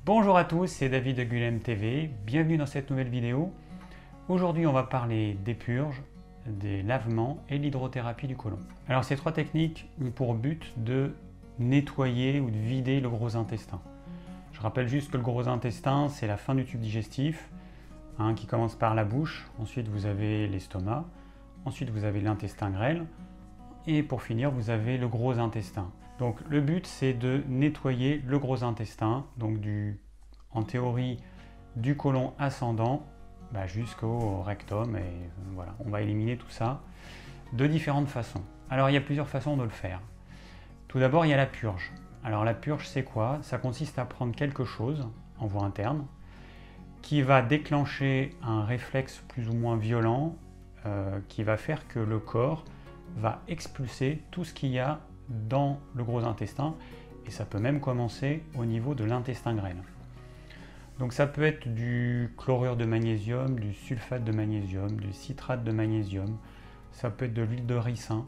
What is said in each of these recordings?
Bonjour à tous, c'est David de Gulem TV, bienvenue dans cette nouvelle vidéo. Aujourd'hui on va parler des purges, des lavements et de l'hydrothérapie du côlon. Alors ces trois techniques ont pour but de nettoyer ou de vider le gros intestin. Je rappelle juste que le gros intestin c'est la fin du tube digestif, qui commence par la bouche, ensuite vous avez l'estomac, ensuite vous avez l'intestin grêle et pour finir vous avez le gros intestin. Donc le but c'est de nettoyer le gros intestin, donc en théorie du côlon ascendant jusqu'au rectum, et voilà, on va éliminer tout ça de différentes façons. Alors il y a plusieurs façons de le faire. Tout d'abord il y a la purge. Alors la purge c'est quoi? Ça consiste à prendre quelque chose en voie interne qui va déclencher un réflexe plus ou moins violent qui va faire que le corps va expulser tout ce qu'il y a dans le gros intestin, et ça peut même commencer au niveau de l'intestin grêle. Donc ça peut être du chlorure de magnésium, du sulfate de magnésium, du citrate de magnésium, ça peut être de l'huile de ricin,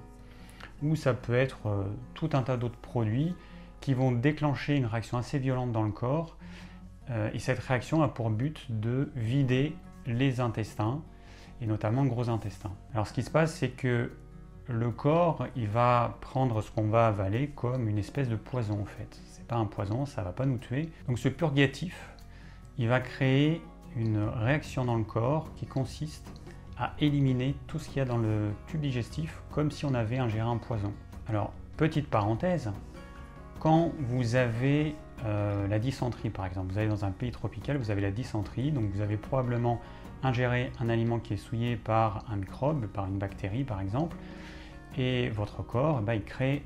ou ça peut être tout un tas d'autres produits qui vont déclencher une réaction assez violente dans le corps, et cette réaction a pour but de vider les intestins, et notamment le gros intestin. Alors ce qui se passe, c'est que le corps, il va prendre ce qu'on va avaler comme une espèce de poison en fait. C'est pas un poison, ça va pas nous tuer. Donc ce purgatif, il va créer une réaction dans le corps qui consiste à éliminer tout ce qu'il y a dans le tube digestif comme si on avait ingéré un poison. Alors, petite parenthèse, quand vous avez la dysenterie par exemple, vous allez dans un pays tropical, vous avez la dysenterie, donc vous avez probablement ingéré un aliment qui est souillé par un microbe, par une bactérie par exemple, et votre corps, il crée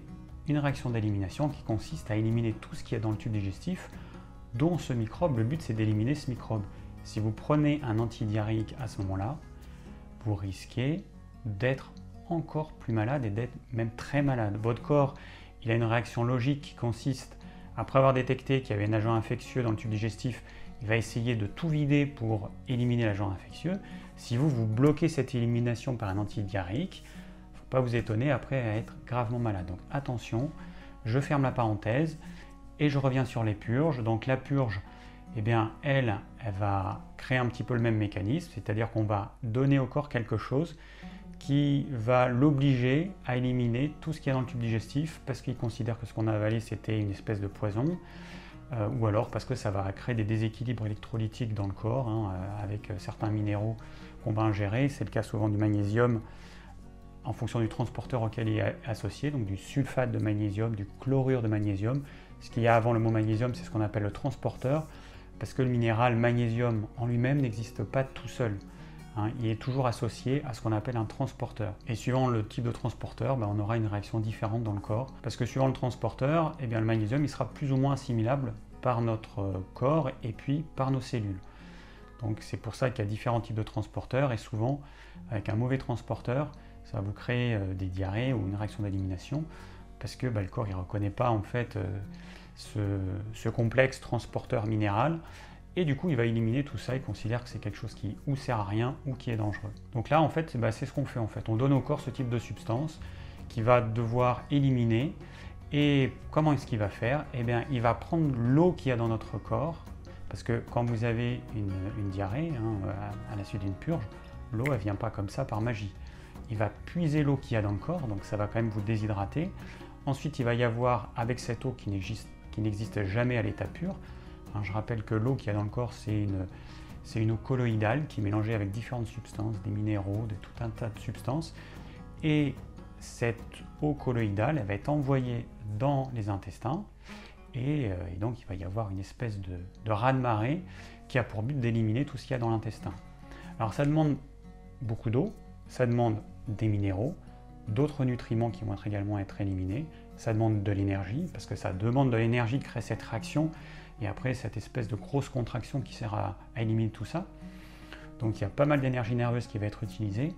une réaction d'élimination qui consiste à éliminer tout ce qu'il y a dans le tube digestif, dont ce microbe. Le but c'est d'éliminer ce microbe. Si vous prenez un antidiarrhéique à ce moment-là, vous risquez d'être encore plus malade et d'être même très malade. Votre corps, il a une réaction logique qui consiste, après avoir détecté qu'il y avait un agent infectieux dans le tube digestif, il va essayer de tout vider pour éliminer l'agent infectieux. Si vous bloquez cette élimination par un antidiarrhéique, pas vous étonner après à être gravement malade. Donc attention, je ferme la parenthèse et je reviens sur les purges. Donc la purge, elle va créer un petit peu le même mécanisme, c'est-à-dire qu'on va donner au corps quelque chose qui va l'obliger à éliminer tout ce qu'il y a dans le tube digestif parce qu'il considère que ce qu'on a avalé c'était une espèce de poison, ou alors parce que ça va créer des déséquilibres électrolytiques dans le corps, avec certains minéraux qu'on va ingérer. C'est le cas souvent du magnésium, en fonction du transporteur auquel il est associé, donc du sulfate de magnésium, du chlorure de magnésium. Ce qu'il y a avant le mot magnésium, c'est ce qu'on appelle le transporteur, parce que le minéral magnésium en lui-même n'existe pas tout seul. Il est toujours associé à ce qu'on appelle un transporteur. Et suivant le type de transporteur, on aura une réaction différente dans le corps, parce que suivant le transporteur, le magnésium il sera plus ou moins assimilable par notre corps et puis par nos cellules. Donc c'est pour ça qu'il y a différents types de transporteurs, et souvent, avec un mauvais transporteur, ça va vous créer des diarrhées ou une réaction d'élimination parce que le corps ne reconnaît pas en fait ce complexe transporteur minéral, et du coup il va éliminer tout ça. Il considère que c'est quelque chose qui ou sert à rien ou qui est dangereux. Donc là en fait c'est ce qu'on fait en fait. On donne au corps ce type de substance qui va devoir éliminer. Et comment est-ce qu'il va faire? Il va prendre l'eau qu'il y a dans notre corps, parce que quand vous avez une diarrhée à la suite d'une purge, l'eau elle vient pas comme ça par magie. Il va puiser l'eau qu'il y a dans le corps, donc ça va quand même vous déshydrater. Ensuite, il va y avoir, avec cette eau qui n'existe jamais à l'état pur, je rappelle que l'eau qu'il y a dans le corps, c'est une eau colloïdale qui est mélangée avec différentes substances, des minéraux, de tout un tas de substances. Et cette eau colloïdale, elle va être envoyée dans les intestins, et donc il va y avoir une espèce de raz-de-marée qui a pour but d'éliminer tout ce qu'il y a dans l'intestin. Alors ça demande beaucoup d'eau, ça demande des minéraux, d'autres nutriments qui vont également être éliminés, ça demande de l'énergie, parce que ça demande de l'énergie de créer cette réaction, et après cette espèce de grosse contraction qui sert à éliminer tout ça. Donc il y a pas mal d'énergie nerveuse qui va être utilisée.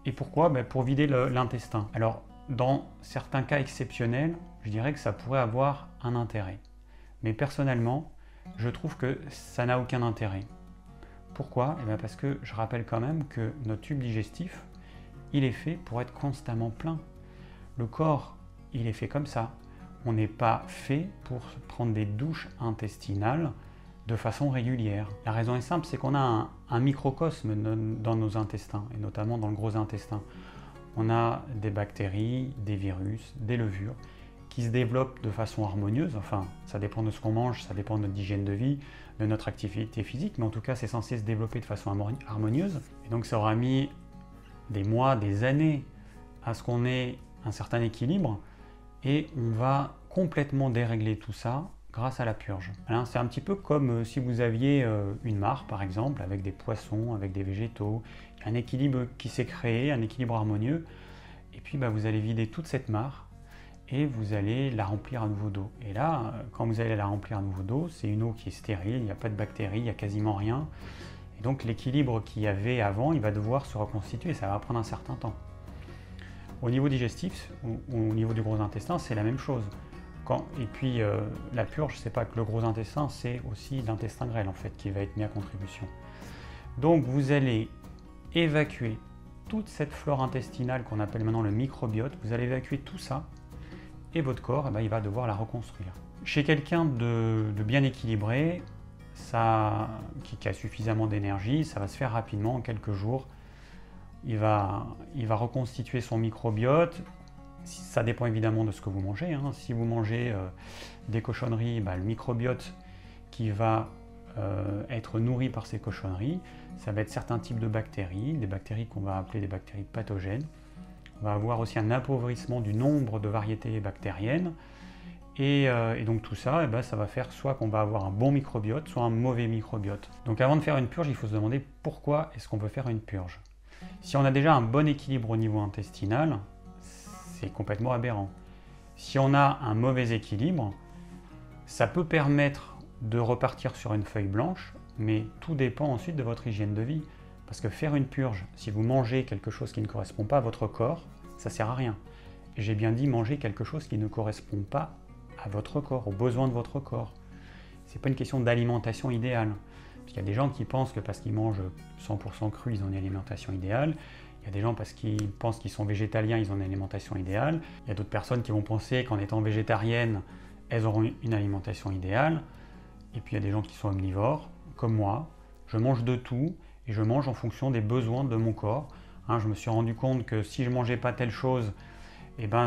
Et pourquoi? Pour vider l'intestin. Alors dans certains cas exceptionnels, je dirais que ça pourrait avoir un intérêt. Mais personnellement, je trouve que ça n'a aucun intérêt. Pourquoi? Parce que je rappelle quand même que notre tube digestif, il est fait pour être constamment plein. Le corps, il est fait comme ça. On n'est pas fait pour prendre des douches intestinales de façon régulière. La raison est simple, c'est qu'on a un microcosme dans nos intestins, et notamment dans le gros intestin. On a des bactéries, des virus, des levures qui se développent de façon harmonieuse. Enfin, ça dépend de ce qu'on mange, ça dépend de notre hygiène de vie, de notre activité physique, mais en tout cas, c'est censé se développer de façon harmonieuse. Et donc, ça aura mis des mois, des années à ce qu'on ait un certain équilibre, et on va complètement dérégler tout ça grâce à la purge. C'est un petit peu comme si vous aviez une mare, par exemple, avec des poissons, avec des végétaux. Il y a un équilibre qui s'est créé, un équilibre harmonieux, et puis vous allez vider toute cette mare et vous allez la remplir à nouveau d'eau. Et là, quand vous allez la remplir à nouveau d'eau, c'est une eau qui est stérile, il n'y a pas de bactéries, il n'y a quasiment rien. Et donc l'équilibre qu'il y avait avant, il va devoir se reconstituer, ça va prendre un certain temps. Au niveau digestif, ou au niveau du gros intestin, c'est la même chose. Et puis la purge, c'est pas que le gros intestin, c'est aussi l'intestin grêle en fait qui va être mis à contribution. Donc vous allez évacuer toute cette flore intestinale qu'on appelle maintenant le microbiote, vous allez évacuer tout ça et votre corps, il va devoir la reconstruire. Chez quelqu'un de bien équilibré, qui a suffisamment d'énergie, ça va se faire rapidement en quelques jours. Il va reconstituer son microbiote. Ça dépend évidemment de ce que vous mangez. Si vous mangez des cochonneries, le microbiote qui va être nourri par ces cochonneries, ça va être certains types de bactéries, des bactéries qu'on va appeler des bactéries pathogènes. On va avoir aussi un appauvrissement du nombre de variétés bactériennes. Et donc tout ça, ça va faire soit qu'on va avoir un bon microbiote, soit un mauvais microbiote. Donc avant de faire une purge, il faut se demander pourquoi est-ce qu'on veut faire une purge. Si on a déjà un bon équilibre au niveau intestinal, c'est complètement aberrant. Si on a un mauvais équilibre, ça peut permettre de repartir sur une feuille blanche, mais tout dépend ensuite de votre hygiène de vie. Parce que faire une purge, si vous mangez quelque chose qui ne correspond pas à votre corps, ça ne sert à rien. Et j'ai bien dit manger quelque chose qui ne correspond pas à votre corps, aux besoins de votre corps. Ce n'est pas une question d'alimentation idéale. Parce qu'il y a des gens qui pensent que parce qu'ils mangent 100% cru, ils ont une alimentation idéale. Il y a des gens parce qu'ils pensent qu'ils sont végétaliens, ils ont une alimentation idéale. Il y a d'autres personnes qui vont penser qu'en étant végétariennes, elles auront une alimentation idéale. Et puis il y a des gens qui sont omnivores, comme moi. Je mange de tout et je mange en fonction des besoins de mon corps. Je me suis rendu compte que si je ne mangeais pas telle chose,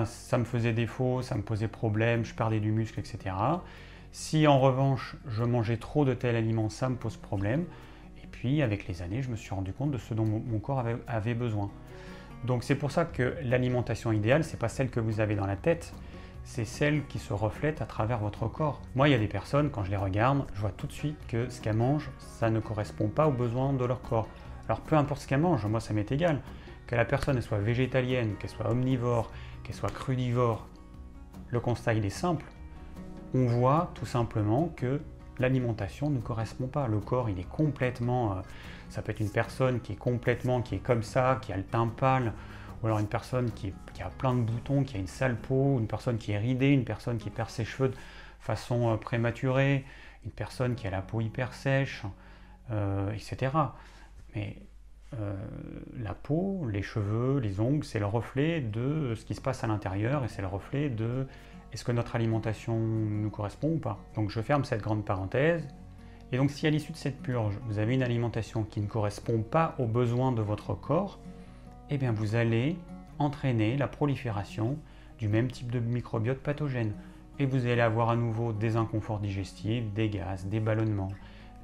ça me faisait défaut, ça me posait problème, je perdais du muscle, etc. Si en revanche, je mangeais trop de tel aliment, ça me pose problème. Et puis, avec les années, je me suis rendu compte de ce dont mon corps avait besoin. Donc, c'est pour ça que l'alimentation idéale, ce n'est pas celle que vous avez dans la tête, c'est celle qui se reflète à travers votre corps. Moi, il y a des personnes, quand je les regarde, je vois tout de suite que ce qu'elles mangent, ça ne correspond pas aux besoins de leur corps. Alors, peu importe ce qu'elles mangent, moi, ça m'est égal. Que la personne elle soit végétalienne, qu'elle soit omnivore, qu'elle soit crudivore, le constat, il est simple. On voit tout simplement que l'alimentation ne correspond pas. Le corps, il est complètement... ça peut être une personne qui est comme ça, qui a le teint pâle, ou alors une personne qui a plein de boutons, qui a une sale peau, une personne qui est ridée, une personne qui perd ses cheveux de façon prématurée, une personne qui a la peau hyper sèche, etc. Mais la peau, les cheveux, les ongles, c'est le reflet de ce qui se passe à l'intérieur et c'est le reflet de est-ce que notre alimentation nous correspond ou pas. Donc je ferme cette grande parenthèse. Et donc si à l'issue de cette purge, vous avez une alimentation qui ne correspond pas aux besoins de votre corps, eh bien vous allez entraîner la prolifération du même type de microbiote pathogène. Et vous allez avoir à nouveau des inconforts digestifs, des gaz, des ballonnements,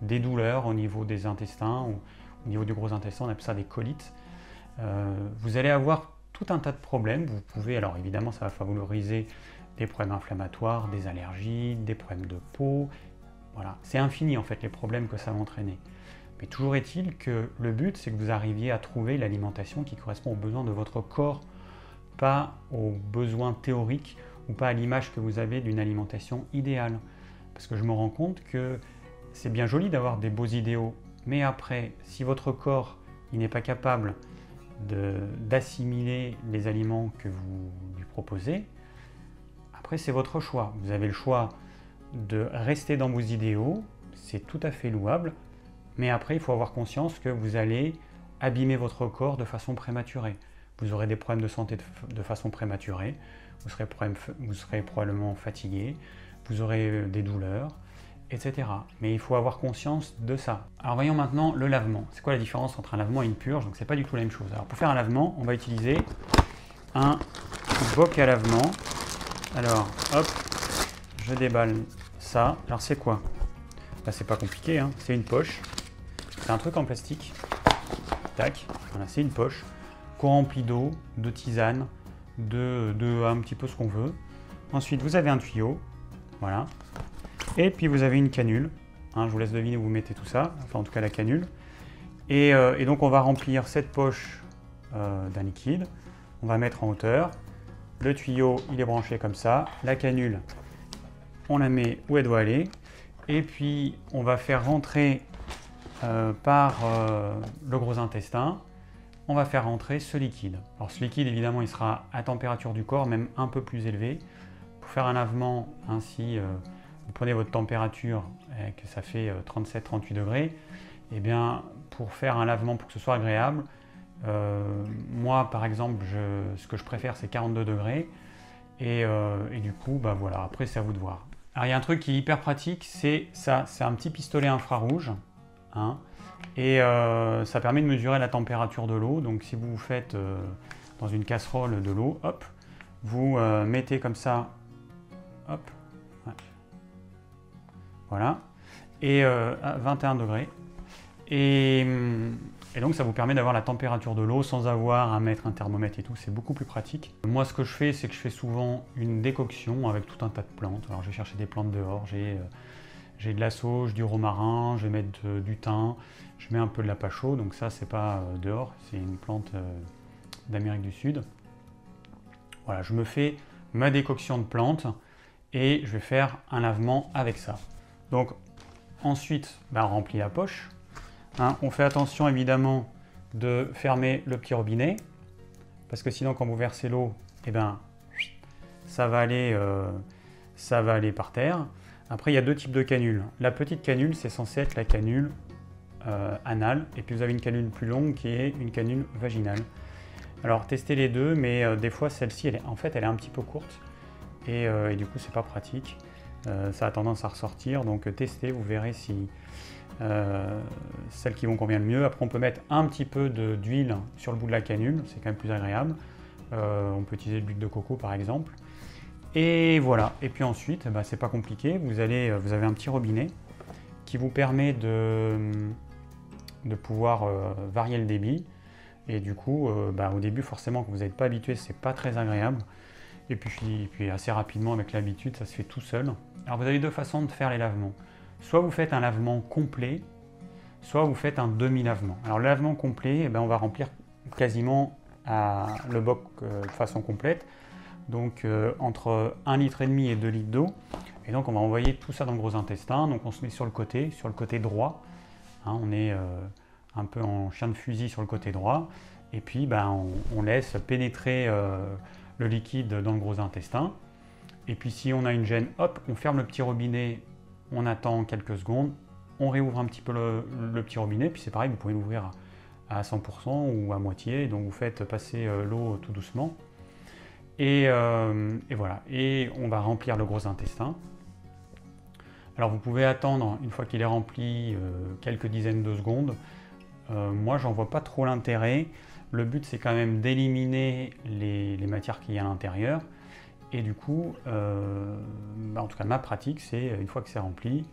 des douleurs au niveau des intestins, ou au niveau du gros intestin, on appelle ça des colites. Vous allez avoir tout un tas de problèmes. Vous pouvez, alors évidemment, ça va favoriser des problèmes inflammatoires, des allergies, des problèmes de peau. Voilà, c'est infini en fait les problèmes que ça va entraîner. Mais toujours est-il que le but, c'est que vous arriviez à trouver l'alimentation qui correspond aux besoins de votre corps, pas aux besoins théoriques ou pas à l'image que vous avez d'une alimentation idéale. Parce que je me rends compte que c'est bien joli d'avoir des beaux idéaux, mais après, si votre corps il n'est pas capable d'assimiler les aliments que vous lui proposez, après c'est votre choix. Vous avez le choix de rester dans vos idéaux, c'est tout à fait louable, mais après il faut avoir conscience que vous allez abîmer votre corps de façon prématurée. Vous aurez des problèmes de santé de façon prématurée, vous serez probablement fatigué, vous aurez des douleurs, etc. Mais il faut avoir conscience de ça. Alors voyons maintenant le lavement. C'est quoi la différence entre un lavement et une purge? Donc c'est pas du tout la même chose. Alors pour faire un lavement, on va utiliser un boc à lavement. Alors hop, je déballe ça. Alors c'est quoi? Là c'est pas compliqué, hein. C'est une poche. C'est un truc en plastique. Tac, voilà, c'est une poche qu'on remplit d'eau, de tisane, de un petit peu ce qu'on veut. Ensuite vous avez un tuyau, voilà. Et puis vous avez une canule, hein, je vous laisse deviner où vous mettez tout ça, enfin en tout cas la canule. Et donc on va remplir cette poche d'un liquide, on va mettre en hauteur. Le tuyau il est branché comme ça, la canule on la met où elle doit aller. Et puis on va faire rentrer par le gros intestin, on va faire rentrer ce liquide. Alors ce liquide évidemment il sera à température du corps, même un peu plus élevée. Pour faire un lavement ainsi, vous prenez votre température et que ça fait 37-38 degrés, et bien pour faire un lavement pour que ce soit agréable, moi par exemple ce que je préfère c'est 42 degrés et du coup bah voilà, après c'est à vous de voir. Alors il y a un truc qui est hyper pratique, c'est ça, c'est un petit pistolet infrarouge, hein, et ça permet de mesurer la température de l'eau. Donc si vous faites dans une casserole de l'eau, hop, vous mettez comme ça, hop, ouais. Voilà, et à 21 degrés. Et donc ça vous permet d'avoir la température de l'eau sans avoir à mettre un thermomètre et tout, c'est beaucoup plus pratique. Moi ce que je fais, c'est que je fais souvent une décoction avec tout un tas de plantes. Alors je vais chercher des plantes dehors, j'ai de la sauge, du romarin, je vais mettre du thym, je mets un peu de la pacho, donc ça c'est pas dehors, c'est une plante d'Amérique du Sud. Voilà, je me fais ma décoction de plantes et je vais faire un lavement avec ça. Donc ensuite, on remplit la poche. Hein, on fait attention évidemment de fermer le petit robinet, parce que sinon quand vous versez l'eau, eh ben, ça va aller par terre. Après il y a deux types de canules. La petite canule c'est censé être la canule anale, et puis vous avez une canule plus longue qui est une canule vaginale. Alors testez les deux, mais des fois celle-ci elle est un petit peu courte et du coup c'est pas pratique. Ça a tendance à ressortir, donc testez, vous verrez si celles qui vont convenir le mieux. Après on peut mettre un petit peu d'huile sur le bout de la canule, c'est quand même plus agréable. On peut utiliser de l'huile de coco par exemple. Et voilà, et puis ensuite, c'est pas compliqué, vous avez un petit robinet qui vous permet de pouvoir varier le débit. Et du coup, au début forcément quand vous n'êtes pas habitué, c'est pas très agréable. Et puis assez rapidement avec l'habitude, ça se fait tout seul. Alors vous avez deux façons de faire les lavements. Soit vous faites un lavement complet, soit vous faites un demi-lavement. Alors le lavement complet, on va remplir quasiment le boc de façon complète. Donc entre 1,5 litre et 2 litres d'eau. Et donc on va envoyer tout ça dans le gros intestin. Donc on se met sur le côté droit. Hein, on est un peu en chien de fusil sur le côté droit. Et puis on laisse pénétrer le liquide dans le gros intestin. Et puis si on a une gêne, hop, on ferme le petit robinet, on attend quelques secondes, on réouvre un petit peu le petit robinet, puis c'est pareil, vous pouvez l'ouvrir à 100% ou à moitié, donc vous faites passer l'eau tout doucement. Et voilà, et on va remplir le gros intestin. Alors vous pouvez attendre, une fois qu'il est rempli, quelques dizaines de secondes. Moi j'en vois pas trop l'intérêt. Le but c'est quand même d'éliminer les matières qu'il y a à l'intérieur. Et du coup, en tout cas ma pratique c'est, une fois que c'est rempli,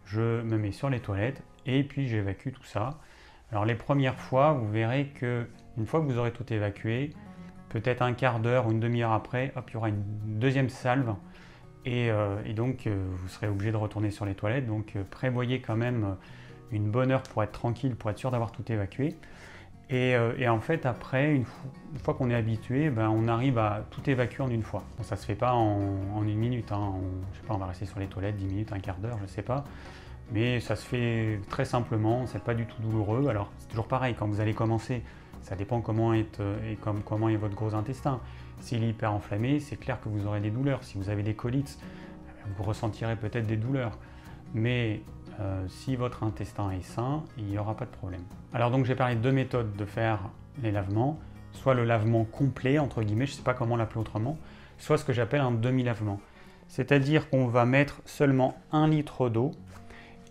je me mets sur les toilettes et puis j'évacue tout ça. Alors les premières fois, vous verrez que une fois que vous aurez tout évacué, peut-être un quart d'heure ou une demi-heure après, hop, il y aura une deuxième salve et donc vous serez obligé de retourner sur les toilettes. Donc prévoyez quand même une bonne heure pour être tranquille, pour être sûr d'avoir tout évacué. Et en fait, après, une fois qu'on est habitué, on arrive à tout évacuer en une fois. Bon, ça ne se fait pas en une minute. Hein. Je sais pas, on va rester sur les toilettes 10 minutes, un quart d'heure, je ne sais pas. Mais ça se fait très simplement, c'est pas du tout douloureux. Alors, c'est toujours pareil, quand vous allez commencer, ça dépend comment est votre gros intestin. S'il est hyper enflammé, c'est clair que vous aurez des douleurs. Si vous avez des colites, vous ressentirez peut-être des douleurs. Mais si votre intestin est sain, il n'y aura pas de problème. Alors donc j'ai parlé de deux méthodes de faire les lavements, soit le lavement complet, entre guillemets, je ne sais pas comment l'appeler autrement, soit ce que j'appelle un demi-lavement. C'est-à-dire qu'on va mettre seulement 1 litre d'eau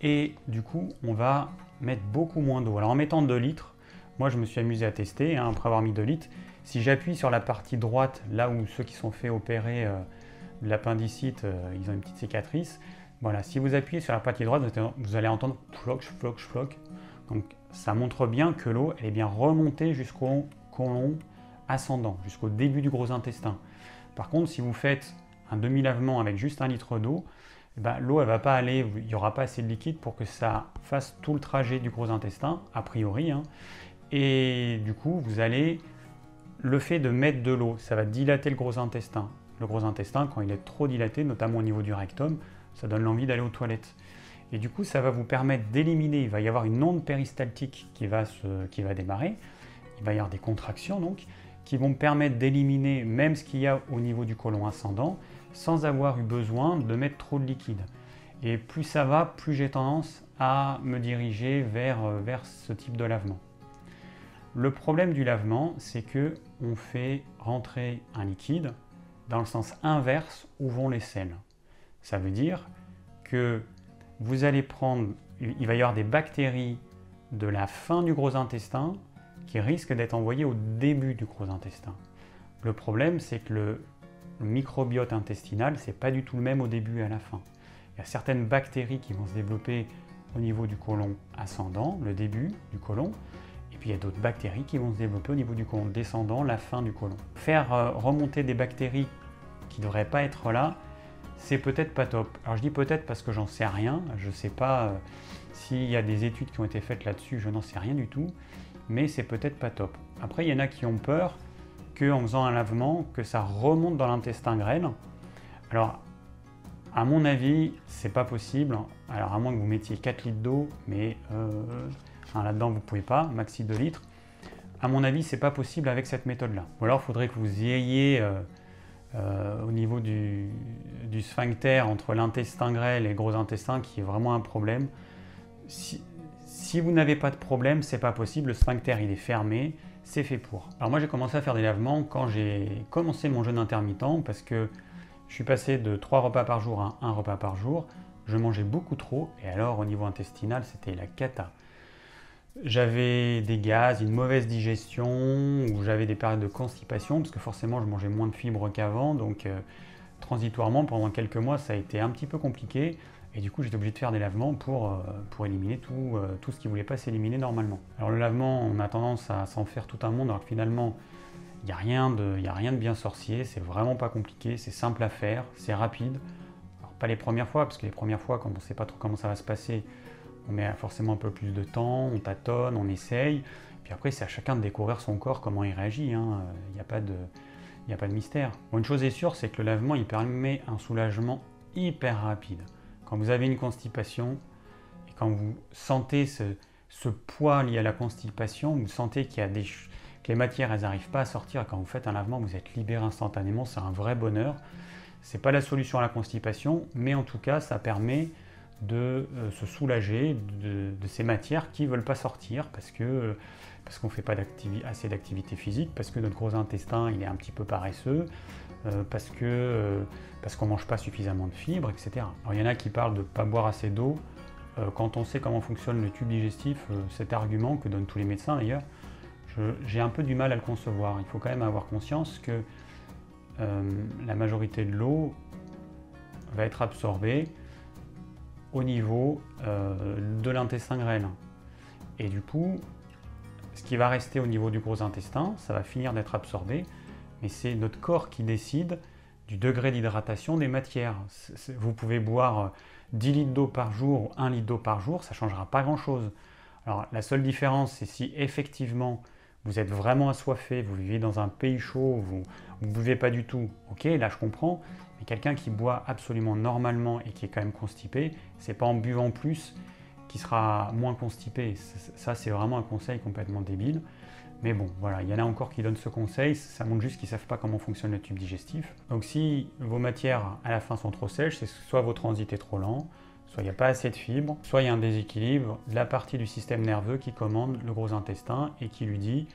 et du coup on va mettre beaucoup moins d'eau. Alors en mettant 2 litres, moi je me suis amusé à tester, hein, après avoir mis 2 litres, si j'appuie sur la partie droite, là où ceux qui sont fait opérer de l'appendicite, ils ont une petite cicatrice, voilà, si vous appuyez sur la partie droite, vous allez entendre floc, floc, floc. Donc ça montre bien que l'eau elle est bien remontée jusqu'au côlon ascendant, jusqu'au début du gros intestin. Par contre, si vous faites un demi-lavement avec juste 1 litre d'eau, l'eau elle va pas aller, il n'y aura pas assez de liquide pour que ça fasse tout le trajet du gros intestin, a priori, hein. Et du coup, vous allez, le fait de mettre de l'eau, ça va dilater le gros intestin. Le gros intestin, quand il est trop dilaté, notamment au niveau du rectum, ça donne l'envie d'aller aux toilettes. Et du coup, ça va vous permettre d'éliminer, il va y avoir une onde péristaltique qui va démarrer, il va y avoir des contractions donc, qui vont me permettre d'éliminer même ce qu'il y a au niveau du côlon ascendant, sans avoir eu besoin de mettre trop de liquide. Et plus ça va, plus j'ai tendance à me diriger vers ce type de lavement. Le problème du lavement, c'est que on fait rentrer un liquide dans le sens inverse où vont les selles. Ça veut dire que vous allez prendre, il va y avoir des bactéries de la fin du gros intestin qui risquent d'être envoyées au début du gros intestin. Le problème, c'est que le microbiote intestinal, c'est pas du tout le même au début et à la fin. Il y a certaines bactéries qui vont se développer au niveau du côlon ascendant, le début du côlon, et puis il y a d'autres bactéries qui vont se développer au niveau du côlon descendant, la fin du côlon. Faire remonter des bactéries qui ne devraient pas être là, c'est peut-être pas top. Alors je dis peut-être parce que j'en sais rien, je ne sais pas s'il y a des études qui ont été faites là-dessus, je n'en sais rien du tout, mais c'est peut-être pas top. Après il y en a qui ont peur qu'en faisant un lavement, que ça remonte dans l'intestin grêle. Alors à mon avis, c'est pas possible, alors à moins que vous mettiez 4 litres d'eau, mais là-dedans vous pouvez pas, maxi 2 litres. À mon avis, c'est pas possible avec cette méthode-là. Ou alors il faudrait que vous y ayez au niveau du sphincter entre l'intestin grêle et le gros intestin qui est vraiment un problème. Si vous n'avez pas de problème, c'est pas possible, le sphincter il est fermé, c'est fait pour. Alors moi j'ai commencé à faire des lavements quand j'ai commencé mon jeûne intermittent parce que je suis passé de 3 repas par jour à 1 repas par jour, je mangeais beaucoup trop et alors au niveau intestinal c'était la cata. J'avais des gaz, une mauvaise digestion, ou j'avais des périodes de constipation, parce que forcément je mangeais moins de fibres qu'avant, donc transitoirement pendant quelques mois ça a été un petit peu compliqué, et du coup j'étais obligé de faire des lavements pour éliminer tout ce qui ne voulait pas s'éliminer normalement. Alors le lavement, on a tendance à s'en faire tout un monde, alors que finalement il n'y a rien de bien sorcier, c'est vraiment pas compliqué, c'est simple à faire, c'est rapide. Alors pas les premières fois, parce que les premières fois quand on ne sait pas trop comment ça va se passer, on met forcément un peu plus de temps, on tâtonne, on essaye. Puis après, c'est à chacun de découvrir son corps, comment il réagit. Il n'y a pas de mystère. Bon, une chose est sûre, c'est que le lavement, il permet un soulagement hyper rapide. Quand vous avez une constipation et quand vous sentez ce poids lié à la constipation, vous sentez qu'il y a que les matières, elles n'arrivent pas à sortir. Et quand vous faites un lavement, vous êtes libéré instantanément. C'est un vrai bonheur. Ce n'est pas la solution à la constipation, mais en tout cas, ça permet de se soulager de ces matières qui ne veulent pas sortir parce qu'on ne fait pas assez d'activité physique, parce que notre gros intestin il est un petit peu paresseux, parce qu'on ne mange pas suffisamment de fibres, etc. Alors il y en a qui parlent de ne pas boire assez d'eau. Quand on sait comment fonctionne le tube digestif, cet argument que donnent tous les médecins d'ailleurs, j'ai un peu du mal à le concevoir. Il faut quand même avoir conscience que la majorité de l'eau va être absorbée au niveau de l'intestin grêle. Et du coup, ce qui va rester au niveau du gros intestin, ça va finir d'être absorbé, mais c'est notre corps qui décide du degré d'hydratation des matières. Vous pouvez boire 10 litres d'eau par jour ou 1 litre d'eau par jour, ça ne changera pas grand-chose. Alors la seule différence, c'est si effectivement vous êtes vraiment assoiffé, vous vivez dans un pays chaud, vous ne buvez pas du tout, ok, là je comprends. Mais quelqu'un qui boit absolument normalement et qui est quand même constipé, c'est pas en buvant plus qu'il sera moins constipé. Ça, c'est vraiment un conseil complètement débile. Mais bon, voilà, il y en a encore qui donnent ce conseil, ça montre juste qu'ils ne savent pas comment fonctionne le tube digestif. Donc si vos matières à la fin sont trop sèches, c'est soit votre transit est trop lent, soit il n'y a pas assez de fibres, soit il y a un déséquilibre de la partie du système nerveux qui commande le gros intestin et qui lui dit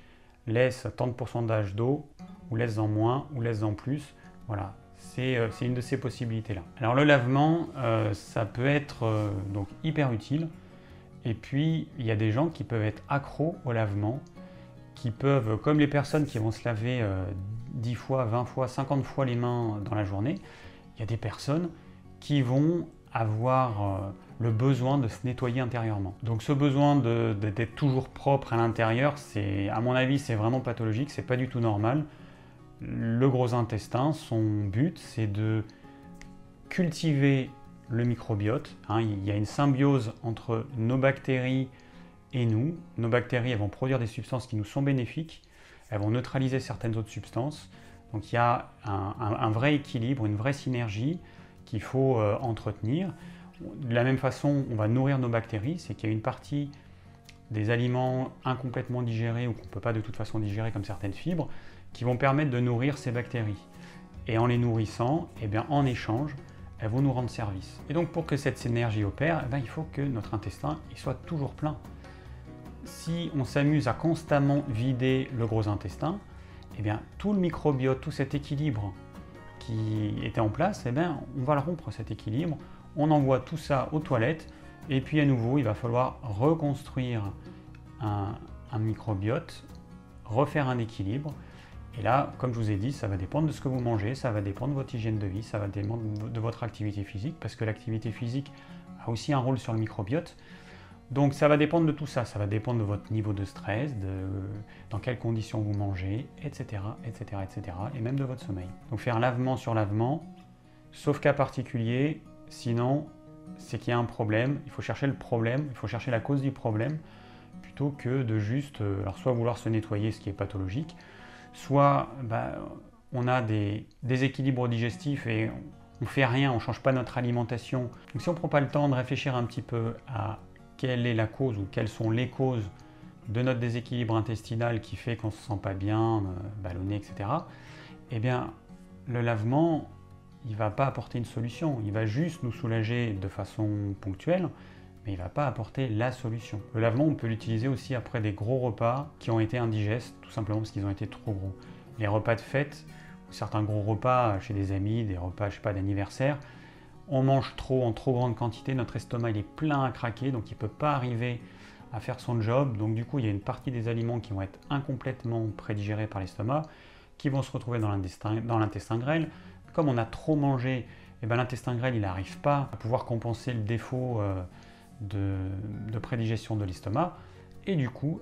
laisse tant de pourcentage d'eau, ou laisse-en moins, ou laisse-en plus. Voilà. c'est une de ces possibilités-là. Alors le lavement, ça peut être donc hyper utile. Et puis, il y a des gens qui peuvent être accros au lavement, qui peuvent, comme les personnes qui vont se laver 10 fois, 20 fois, 50 fois les mains dans la journée, il y a des personnes qui vont avoir le besoin de se nettoyer intérieurement. Donc ce besoin d'être toujours propre à l'intérieur, à mon avis, c'est vraiment pathologique, c'est pas du tout normal. Le gros intestin, son but, c'est de cultiver le microbiote. Il y a une symbiose entre nos bactéries et nous. Nos bactéries, elles vont produire des substances qui nous sont bénéfiques, elles vont neutraliser certaines autres substances. Donc il y a un vrai équilibre, une vraie synergie qu'il faut entretenir. De la même façon, on va nourrir nos bactéries, c'est qu'il y a une partie des aliments incomplètement digérés ou qu'on ne peut pas de toute façon digérer comme certaines fibres, qui vont permettre de nourrir ces bactéries. Et en les nourrissant, eh bien, en échange, elles vont nous rendre service. Et donc pour que cette synergie opère, il faut que notre intestin soit toujours plein. Si on s'amuse à constamment vider le gros intestin, eh bien, tout le microbiote, tout cet équilibre qui était en place, eh bien, on va le rompre cet équilibre, on envoie tout ça aux toilettes, et puis à nouveau, il va falloir reconstruire un microbiote, refaire un équilibre. Et là, comme je vous ai dit, ça va dépendre de ce que vous mangez, ça va dépendre de votre hygiène de vie, ça va dépendre de votre activité physique, parce que l'activité physique a aussi un rôle sur le microbiote. Donc ça va dépendre de tout ça, ça va dépendre de votre niveau de stress, dans quelles conditions vous mangez, etc., etc., etc., et même de votre sommeil. Donc faire lavement sur lavement, sauf cas particulier, sinon c'est qu'il y a un problème, il faut chercher le problème, il faut chercher la cause du problème, plutôt que de juste, alors soit vouloir se nettoyer, ce qui est pathologique, soit on a des déséquilibres digestifs et on ne fait rien, on ne change pas notre alimentation. Donc si on ne prend pas le temps de réfléchir un petit peu à quelle est la cause ou quelles sont les causes de notre déséquilibre intestinal qui fait qu'on ne se sent pas bien, ballonné, etc., eh bien le lavement, il ne va pas apporter une solution, il va juste nous soulager de façon ponctuelle, mais il ne va pas apporter la solution. Le lavement, on peut l'utiliser aussi après des gros repas qui ont été indigestes, tout simplement parce qu'ils ont été trop gros. Les repas de fête, ou certains gros repas chez des amis, des repas, je sais pas, d'anniversaire, on mange trop, en trop grande quantité, notre estomac il est plein à craquer, donc il ne peut pas arriver à faire son job. Donc du coup, il y a une partie des aliments qui vont être incomplètement prédigérés par l'estomac, qui vont se retrouver dans l'intestin grêle. Comme on a trop mangé, l'intestin grêle il n'arrive pas à pouvoir compenser le défaut de prédigestion de l'estomac, et du coup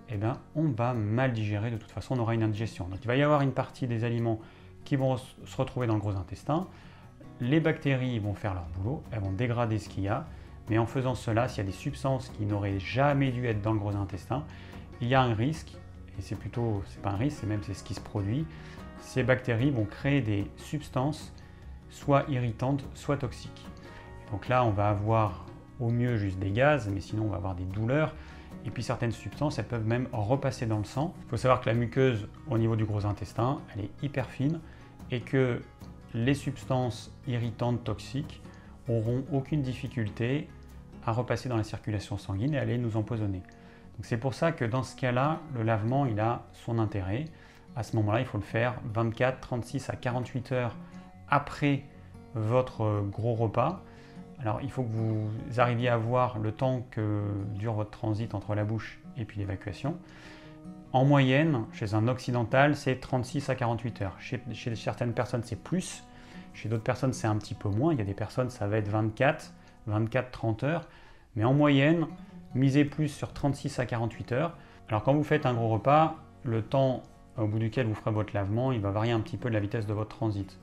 on va mal digérer, de toute façon on aura une indigestion. Donc il va y avoir une partie des aliments qui vont se retrouver dans le gros intestin, les bactéries vont faire leur boulot, elles vont dégrader ce qu'il y a, mais en faisant cela, s'il y a des substances qui n'auraient jamais dû être dans le gros intestin, il y a un risque, et c'est pas un risque, c'est ce qui se produit, ces bactéries vont créer des substances soit irritantes, soit toxiques. Et donc là on va avoir au mieux juste des gaz, mais sinon on va avoir des douleurs. Et puis certaines substances, elles peuvent même repasser dans le sang. Il faut savoir que la muqueuse au niveau du gros intestin, elle est hyper fine et que les substances irritantes toxiques n'auront aucune difficulté à repasser dans la circulation sanguine et à aller nous empoisonner. Donc c'est pour ça que dans ce cas-là, le lavement, il a son intérêt. À ce moment-là, il faut le faire 24, 36 à 48 heures après votre gros repas. Alors il faut que vous arriviez à voir le temps que dure votre transit entre la bouche et puis l'évacuation. En moyenne, chez un occidental, c'est 36 à 48 heures. Chez certaines personnes, c'est plus. Chez d'autres personnes, c'est un petit peu moins. Il y a des personnes, ça va être 24, 30 heures. Mais en moyenne, misez plus sur 36 à 48 heures. Alors quand vous faites un gros repas, le temps au bout duquel vous ferez votre lavement, il va varier un petit peu de la vitesse de votre transit.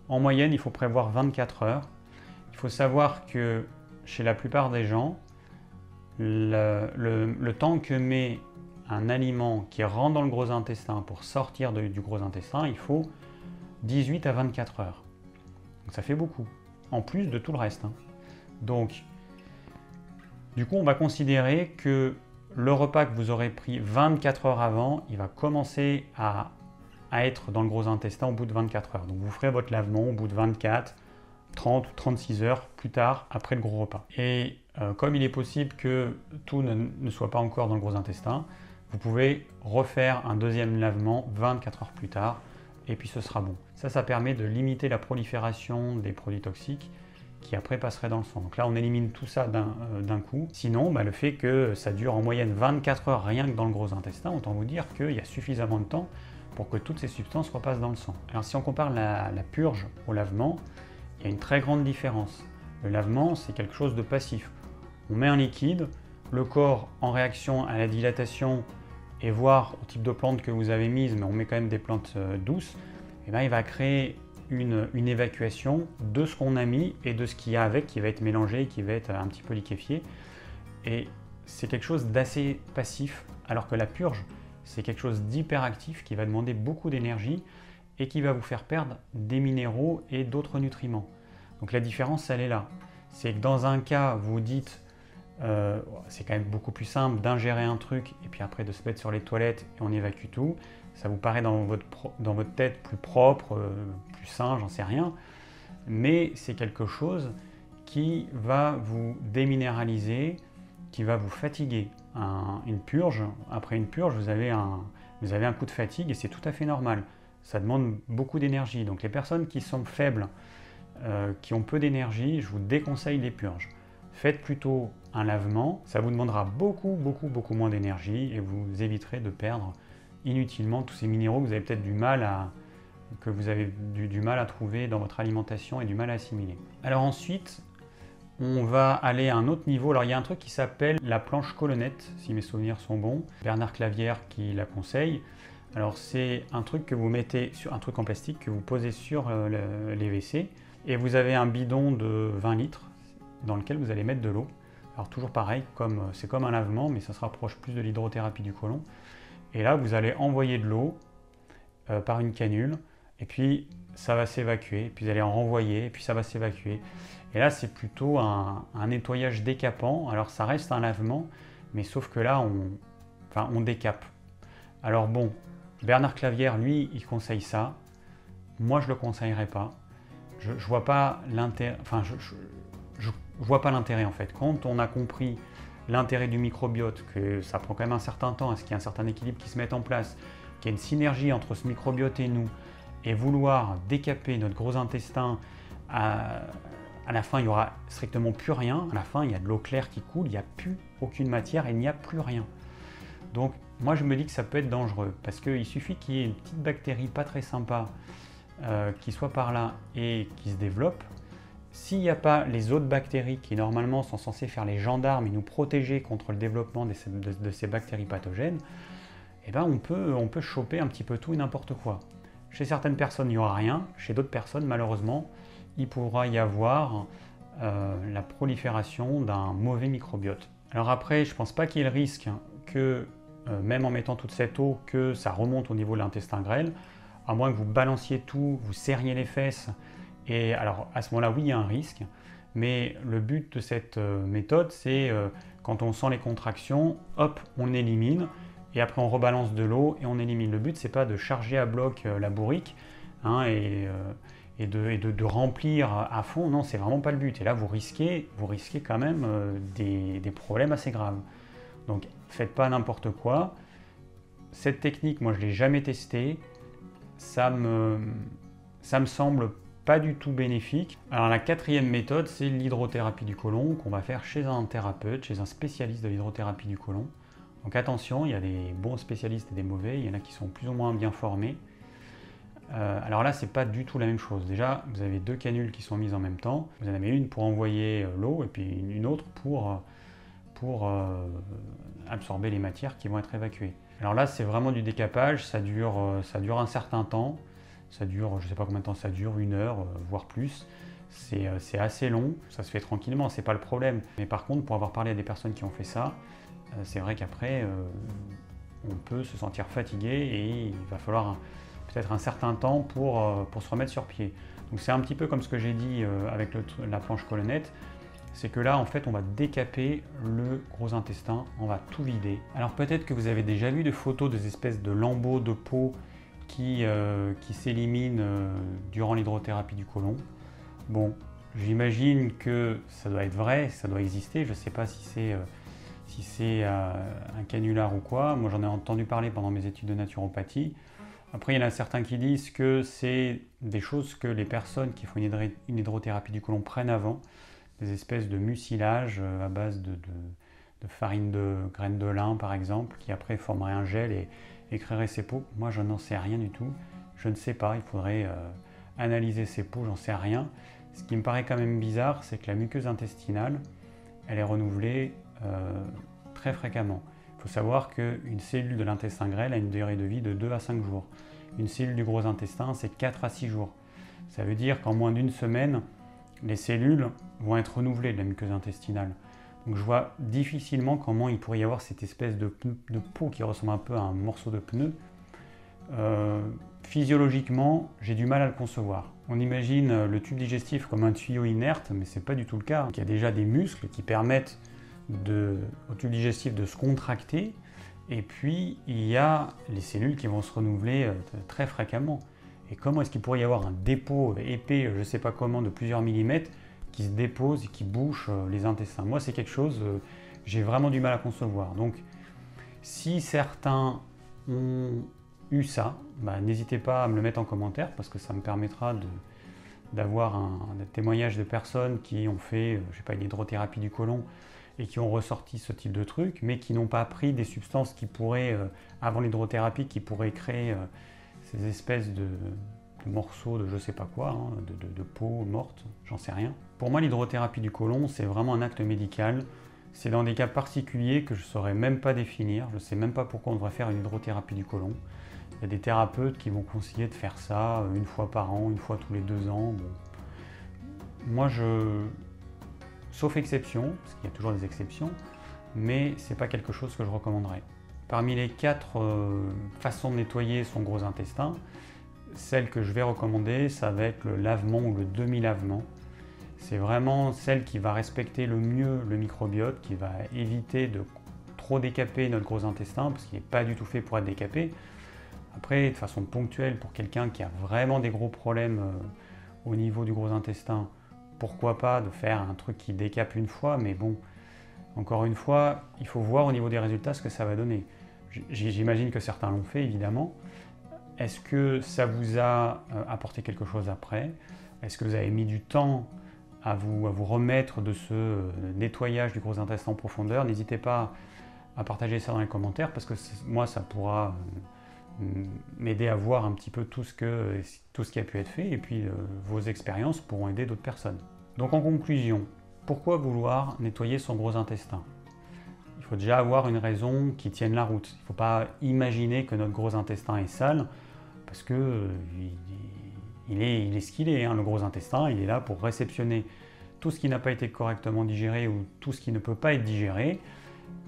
En moyenne, il faut prévoir 24 heures. Il faut savoir que chez la plupart des gens, le temps que met un aliment qui rentre dans le gros intestin pour sortir du gros intestin, il faut 18 à 24 heures. Donc ça fait beaucoup, en plus de tout le reste. Donc, du coup, on va considérer que le repas que vous aurez pris 24 heures avant, il va commencer à être dans le gros intestin au bout de 24 heures. Donc vous ferez votre lavement au bout de 24, 30 ou 36 heures plus tard après le gros repas. Et comme il est possible que tout ne soit pas encore dans le gros intestin, vous pouvez refaire un deuxième lavement 24 heures plus tard, et puis ce sera bon. Ça permet de limiter la prolifération des produits toxiques qui après passeraient dans le sang. Donc là, on élimine tout ça d'un coup. Sinon, le fait que ça dure en moyenne 24 heures rien que dans le gros intestin, autant vous dire qu'il y a suffisamment de temps pour que toutes ces substances repassent dans le sang. Alors si on compare la purge au lavement, il y a une très grande différence. Le lavement, c'est quelque chose de passif. On met un liquide, le corps, en réaction à la dilatation et voire au type de plante que vous avez mise, mais on met quand même des plantes douces, et il va créer une évacuation de ce qu'on a mis et de ce qu'il y a avec, qui va être mélangé, qui va être un petit peu liquéfié. Et c'est quelque chose d'assez passif, alors que la purge, c'est quelque chose d'hyperactif qui va demander beaucoup d'énergie et qui va vous faire perdre des minéraux et d'autres nutriments. Donc la différence, elle est là. C'est que dans un cas, vous dites, c'est quand même beaucoup plus simple d'ingérer un truc et puis après de se mettre sur les toilettes et on évacue tout. Ça vous paraît dans votre tête plus propre, plus sain, j'en sais rien. Mais c'est quelque chose qui va vous déminéraliser, qui va vous fatiguer. Une purge, après une purge, vous avez un coup de fatigue et c'est tout à fait normal. Ça demande beaucoup d'énergie. Donc les personnes qui sont faibles, qui ont peu d'énergie, je vous déconseille les purges. Faites plutôt un lavement, ça vous demandera beaucoup moins d'énergie et vous éviterez de perdre inutilement tous ces minéraux que vous avez peut-être du mal à trouver dans votre alimentation et du mal à assimiler. Alors ensuite, on va aller à un autre niveau. Alors il y a un truc qui s'appelle la planche colonnette, si mes souvenirs sont bons. Bernard Clavière qui la conseille. Alors c'est un truc que vous mettez sur un truc en plastique que vous posez sur les WC et vous avez un bidon de 20 litres dans lequel vous allez mettre de l'eau. Alors toujours pareil, c'est comme un lavement, mais ça se rapproche plus de l'hydrothérapie du côlon. Et là, vous allez envoyer de l'eau par une canule, et puis ça va s'évacuer, puis vous allez en renvoyer, et puis ça va s'évacuer. Et là, c'est plutôt un nettoyage décapant. Alors ça reste un lavement, mais sauf que là, on décape. Alors bon, Bernard Clavière, lui, il conseille ça. Moi, je ne le conseillerais pas. Je vois pas l'intérêt. Enfin, je vois pas l'intérêt en fait. Quand on a compris l'intérêt du microbiote, que ça prend quand même un certain temps à ce qu'il y ait un certain équilibre qui se mette en place, qu'il y ait une synergie entre ce microbiote et nous, et vouloir décaper notre gros intestin, à la fin il n'y aura strictement plus rien. À la fin, il y a de l'eau claire qui coule, il n'y a plus aucune matière et il n'y a plus rien. Donc moi je me dis que ça peut être dangereux parce qu'il suffit qu'il y ait une petite bactérie pas très sympa qui soit par là et qui se développe. S'il n'y a pas les autres bactéries qui normalement sont censées faire les gendarmes et nous protéger contre le développement de ces bactéries pathogènes, on peut choper un petit peu tout et n'importe quoi. Chez certaines personnes, il n'y aura rien. Chez d'autres personnes, malheureusement, il pourra y avoir la prolifération d'un mauvais microbiote. Alors après, je ne pense pas qu'il y ait le risque que, même en mettant toute cette eau, que ça remonte au niveau de l'intestin grêle, à moins que vous balanciez tout, vous serriez les fesses. Et alors à ce moment-là, oui, il y a un risque, mais le but de cette méthode, c'est quand on sent les contractions, hop, on élimine, et après on rebalance de l'eau et on élimine. Le but, c'est pas de charger à bloc la bourrique et de remplir à fond, non, c'est vraiment pas le but. Et là, vous risquez quand même des problèmes assez graves. Donc, faites pas n'importe quoi. Cette technique, moi, je l'ai jamais testée. Ça me semble pas du tout bénéfique. Alors la quatrième méthode, c'est l'hydrothérapie du côlon qu'on va faire chez un thérapeute, chez un spécialiste de l'hydrothérapie du côlon. Donc attention, il y a des bons spécialistes et des mauvais, il y en a qui sont plus ou moins bien formés. Alors là, c'est pas du tout la même chose. Déjà, vous avez deux canules qui sont mises en même temps. Vous en avez une pour envoyer l'eau et puis une autre pour absorber les matières qui vont être évacuées. Alors là, c'est vraiment du décapage, ça dure un certain temps. Ça dure, je ne sais pas combien de temps ça dure, 1 heure, voire plus. C'est assez long, ça se fait tranquillement, c'est pas le problème. Mais par contre, pour avoir parlé à des personnes qui ont fait ça, c'est vrai qu'après, on peut se sentir fatigué et il va falloir peut-être un certain temps pour se remettre sur pied. Donc c'est un petit peu comme ce que j'ai dit avec la planche colonnette, c'est que là, en fait, on va décaper le gros intestin, on va tout vider. Alors peut-être que vous avez déjà vu des photos des espèces de lambeaux de peau qui s'éliminent durant l'hydrothérapie du côlon. Bon, j'imagine que ça doit être vrai, ça doit exister. Je ne sais pas si c'est un canular ou quoi. Moi, j'en ai entendu parler pendant mes études de naturopathie. Après, il y en a certains qui disent que c'est des choses que les personnes qui font une hydrothérapie du côlon prennent avant, des espèces de mucilage à base de farine de graines de lin par exemple, qui après formerait un gel et créerait ces peaux. Moi, je n'en sais rien du tout. Je ne sais pas, il faudrait analyser ces peaux, j'en sais rien. Ce qui me paraît quand même bizarre, c'est que la muqueuse intestinale, elle est renouvelée très fréquemment. Il faut savoir qu'une cellule de l'intestin grêle a une durée de vie de 2 à 5 jours. Une cellule du gros intestin, c'est 4 à 6 jours. Ça veut dire qu'en moins d'une semaine, les cellules vont être renouvelées de la muqueuse intestinale. Donc je vois difficilement comment il pourrait y avoir cette espèce de peau qui ressemble un peu à un morceau de pneu. Physiologiquement, j'ai du mal à le concevoir. On imagine le tube digestif comme un tuyau inerte, mais ce n'est pas du tout le cas. Il y a déjà des muscles qui permettent au tube digestif de se contracter, et puis il y a les cellules qui vont se renouveler très fréquemment. Et comment est-ce qu'il pourrait y avoir un dépôt épais, je ne sais pas comment, de plusieurs millimètres, qui se dépose et qui bouche les intestins? Moi, c'est quelque chose, j'ai vraiment du mal à concevoir. Donc, si certains ont eu ça, n'hésitez pas à me le mettre en commentaire, parce que ça me permettra d'avoir un témoignage de personnes qui ont fait, je sais pas, une hydrothérapie du côlon et qui ont ressorti ce type de truc, mais qui n'ont pas pris des substances qui pourraient, avant l'hydrothérapie, qui pourraient créer ces espèces de morceaux de je sais pas quoi, hein, de peau morte, j'en sais rien. Pour moi, l'hydrothérapie du côlon, c'est vraiment un acte médical. C'est dans des cas particuliers que je ne saurais même pas définir. Je ne sais même pas pourquoi on devrait faire une hydrothérapie du côlon. Il y a des thérapeutes qui vont conseiller de faire ça une fois par an, une fois tous les 2 ans. Bon. Moi, sauf exception, parce qu'il y a toujours des exceptions, mais ce n'est pas quelque chose que je recommanderais. Parmi les 4 façons de nettoyer son gros intestin, celle que je vais recommander, ça va être le lavement ou le demi-lavement. C'est vraiment celle qui va respecter le mieux le microbiote, qui va éviter de trop décaper notre gros intestin, parce qu'il n'est pas du tout fait pour être décapé. Après, de façon ponctuelle, pour quelqu'un qui a vraiment des gros problèmes au niveau du gros intestin, pourquoi pas de faire un truc qui décape une fois, mais bon, encore une fois, il faut voir au niveau des résultats ce que ça va donner. J'imagine que certains l'ont fait, évidemment. Est-ce que ça vous a apporté quelque chose après? Est-ce que vous avez mis du temps à vous remettre de ce nettoyage du gros intestin en profondeur? N'hésitez pas à partager ça dans les commentaires, parce que moi, ça pourra m'aider à voir un petit peu tout ce qui a pu être fait, et puis vos expériences pourront aider d'autres personnes. Donc en conclusion, pourquoi vouloir nettoyer son gros intestin? Il faut déjà avoir une raison qui tienne la route. Il ne faut pas imaginer que notre gros intestin est sale, parce que il est ce qu'il est, hein. Le gros intestin, il est là pour réceptionner tout ce qui n'a pas été correctement digéré ou tout ce qui ne peut pas être digéré.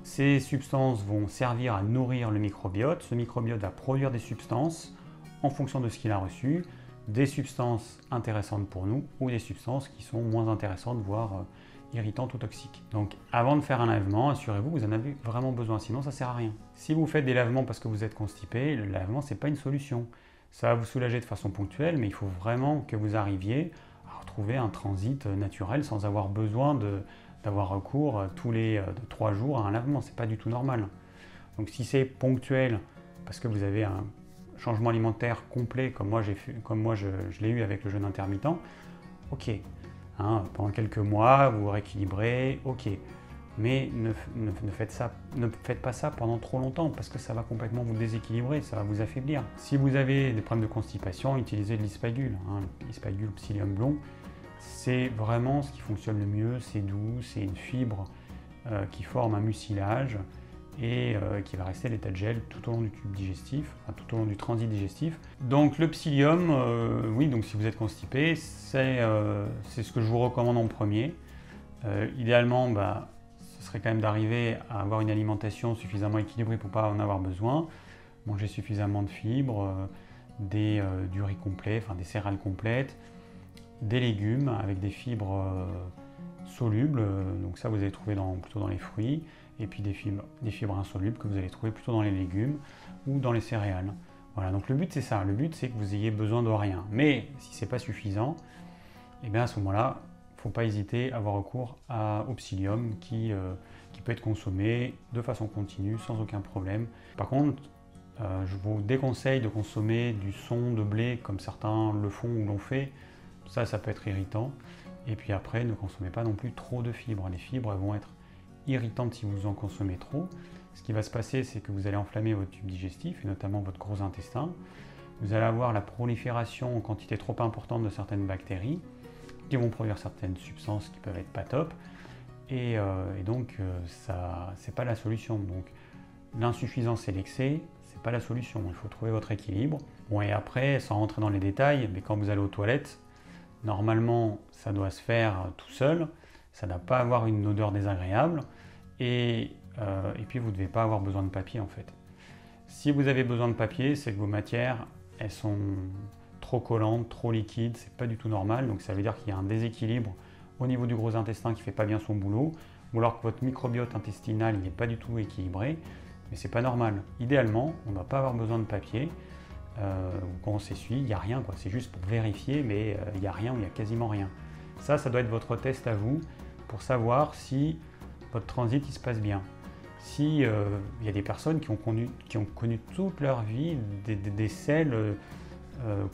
Ces substances vont servir à nourrir le microbiote. Ce microbiote va produire des substances en fonction de ce qu'il a reçu, des substances intéressantes pour nous ou des substances qui sont moins intéressantes, voire irritantes ou toxiques. Donc avant de faire un lavement, assurez-vous que vous en avez vraiment besoin, sinon ça ne sert à rien. Si vous faites des lavements parce que vous êtes constipé, le lavement ce n'est pas une solution. Ça va vous soulager de façon ponctuelle, mais il faut vraiment que vous arriviez à retrouver un transit naturel sans avoir besoin d'avoir recours tous les 3 jours à un lavement. Ce n'est pas du tout normal. Donc si c'est ponctuel, parce que vous avez un changement alimentaire complet, comme moi je l'ai eu avec le jeûne intermittent, ok. Hein, pendant quelques mois, vous rééquilibrez, ok. Mais ne faites pas ça pendant trop longtemps, parce que ça va complètement vous déséquilibrer, ça va vous affaiblir. Si vous avez des problèmes de constipation, utilisez de l'ispagule, hein, l'ispagule psyllium blond. C'est vraiment ce qui fonctionne le mieux, c'est doux, c'est une fibre qui forme un mucilage et qui va rester à l'état de gel tout au long du tube digestif, enfin, tout au long du transit digestif. Donc le psyllium, oui, donc si vous êtes constipé, c'est ce que je vous recommande en premier. Idéalement, ce serait quand même d'arriver à avoir une alimentation suffisamment équilibrée pour ne pas en avoir besoin, manger suffisamment de fibres, du riz complet, enfin des céréales complètes, des légumes avec des fibres solubles, donc ça vous allez trouver plutôt dans les fruits, et puis des fibres insolubles que vous allez trouver plutôt dans les légumes ou dans les céréales. Voilà, donc le but c'est ça, le but c'est que vous ayez besoin de rien. Mais si ce n'est pas suffisant, et bien à ce moment-là, il ne faut pas hésiter à avoir recours au psyllium qui peut être consommé de façon continue sans aucun problème. Par contre, Je vous déconseille de consommer du son de blé comme certains le font ou l'ont fait. Ça peut être irritant. Et puis après, ne consommez pas non plus trop de fibres. Les fibres elles vont être irritantes si vous en consommez trop. Ce qui va se passer, c'est que vous allez enflammer votre tube digestif et notamment votre gros intestin. Vous allez avoir la prolifération en quantité trop importante de certaines bactéries qui vont produire certaines substances qui peuvent être pas top. Et donc, ça, c'est pas la solution. Donc, l'insuffisance et l'excès, c'est pas la solution. Il faut trouver votre équilibre. Bon, et après, sans rentrer dans les détails, mais quand vous allez aux toilettes, normalement, ça doit se faire tout seul. Ça ne doit pas avoir une odeur désagréable. Et puis, vous ne devez pas avoir besoin de papier, en fait. Si vous avez besoin de papier, c'est que vos matières, elles sont trop collantes, trop liquides. C'est pas du tout normal. Donc, ça veut dire qu'il y a un déséquilibre au niveau du gros intestin qui ne fait pas bien son boulot, ou alors que votre microbiote intestinal n'est pas du tout équilibré, mais c'est pas normal. Idéalement, on ne doit pas avoir besoin de papier. Quand on s'essuie, il n'y a rien, c'est juste pour vérifier, mais il n'y a rien ou il n'y a quasiment rien. Ça doit être votre test à vous pour savoir si votre transit il se passe bien. Si il y a des personnes qui ont connu toute leur vie des selles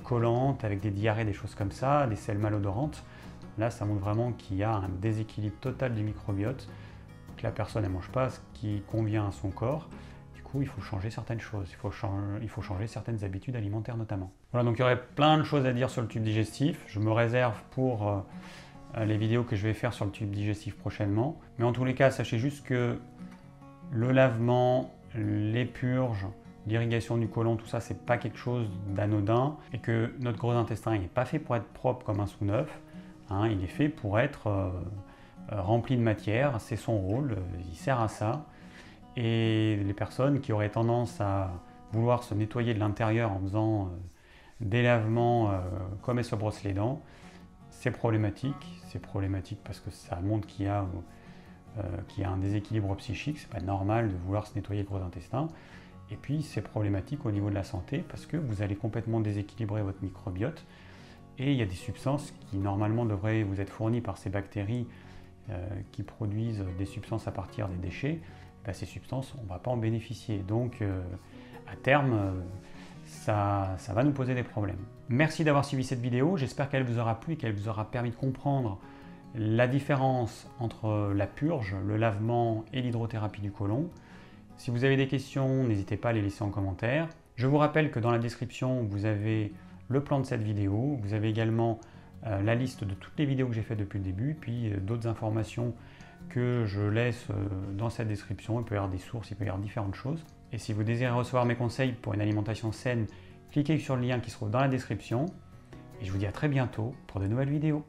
collantes avec des diarrhées, des choses comme ça, des selles malodorantes, là, ça montre vraiment qu'il y a un déséquilibre total du microbiote, que la personne ne mange pas ce qui convient à son corps. Du coup, il faut changer certaines choses, il faut changer certaines habitudes alimentaires notamment. Voilà, donc il y aurait plein de choses à dire sur le tube digestif. Je me réserve pour les vidéos que je vais faire sur le tube digestif prochainement. Mais en tous les cas, sachez juste que le lavement, les purges, l'irrigation du côlon, tout ça, c'est pas quelque chose d'anodin et que notre gros intestin n'est pas fait pour être propre comme un sous neuf. Il est fait pour être rempli de matière, c'est son rôle, il sert à ça. Et les personnes qui auraient tendance à vouloir se nettoyer de l'intérieur en faisant des lavements comme elles se brossent les dents, c'est problématique. C'est problématique parce que ça montre qu'il y a un déséquilibre psychique, c'est pas normal de vouloir se nettoyer le gros intestin. Et puis c'est problématique au niveau de la santé parce que vous allez complètement déséquilibrer votre microbiote. Et il y a des substances qui normalement devraient vous être fournies par ces bactéries qui produisent des substances à partir des déchets. Ces substances, on ne va pas en bénéficier. Donc à terme, ça va nous poser des problèmes. Merci d'avoir suivi cette vidéo. J'espère qu'elle vous aura plu et qu'elle vous aura permis de comprendre la différence entre la purge, le lavement et l'hydrothérapie du côlon. Si vous avez des questions, n'hésitez pas à les laisser en commentaire. Je vous rappelle que dans la description, vous avez le plan de cette vidéo. Vous avez également la liste de toutes les vidéos que j'ai faites depuis le début, puis d'autres informations que je laisse dans cette description. Il peut y avoir des sources, il peut y avoir différentes choses. Et si vous désirez recevoir mes conseils pour une alimentation saine, cliquez sur le lien qui se trouve dans la description. Et je vous dis à très bientôt pour de nouvelles vidéos.